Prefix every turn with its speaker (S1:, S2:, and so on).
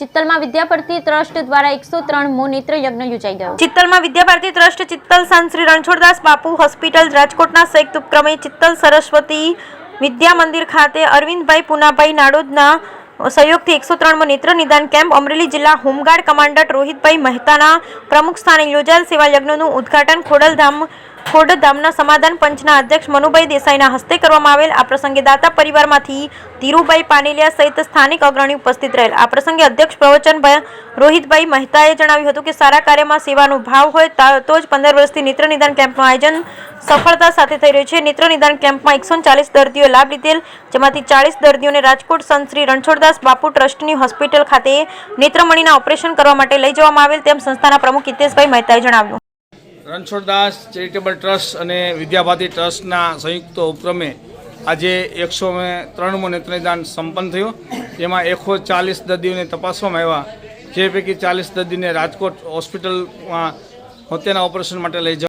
S1: ચિત્તલમાં Vidyabharati trust દ્વારા 103મો નેત્ર યજ્ઞ યોજાઈ ગયો।
S2: ચિત્તલમાં વિદ્યાભારતી ટ્રસ્ટ ચિત્તલ સંત શ્રી રણછોડદાસ બાપુ હોસ્પિટલ રાજકોટના સંયુક્ત ઉપક્રમે ચિત્તલ સરસ્વતી વિદ્યા મંદિર ખાતે અરવિંદભાઈ પુનાભાઈ નાડોદના સહયોગથી 103મો નેત્ર નિદાન કેમ્પ અમરેલી જિલ્લા હોમગાર્ડ કમાન્ડન્ટ રોહિતભાઈ મહેતાના પ્રમુખ સ્થાને યોજાયેલ સેવા યજ્ઞનું ઉદ્ઘાટન ખોડધામના સમાધાન પંચના અધ્યક્ષ મનુભાઈ દેસાઈના હસ્તે કરવામાં આવેલ। આ પ્રસંગે દાતા પરિવારમાંથી ધીરુભાઈ પાનેલિયા સહિત સ્થાનિક અગ્રણી ઉપસ્થિત રહેલ। આ પ્રસંગે અધ્યક્ષ પ્રવચન રોહિતભાઈ મહેતાએ જણાવ્યું હતું કે સારા કાર્યમાં સેવાનો ભાવ હોય તો જ 15 વર્ષથી નેત્ર નિદાન કેમ્પનું આયોજન સફળતા સાથે થઈ રહ્યું છે। નેત્ર નિદાન કેમ્પમાં 140 દર્દીઓએ લાભ લીધેલ, જેમાંથી 40 દર્દીઓને રાજકોટ સંત શ્રી રણછોડદાસ બાપુ ટ્રસ્ટની હોસ્પિટલ ખાતે નેત્રમણીના ઓપરેશન કરવા માટે લઈ જવામાં આવેલ, તેમ સંસ્થાના પ્રમુખ હિતેશભાઈ મહેતાએ જણાવ્યું।
S3: રણછોડદાસ ચેરિટેબલ ટ્રસ્ટ અને વિદ્યાભારતી ટ્રસ્ટના સંયુક્ત ઉપક્રમે આજે 103મો નેત્રનિદાન સંપન્ન થયો, જેમાં 140 દર્દીઓને તપાસવામાં આવ્યા, જે પૈકી 40 દર્દીને રાજકોટ હોસ્પિટલમાં મોતિયાના ઓપરેશન માટે લઈ જવા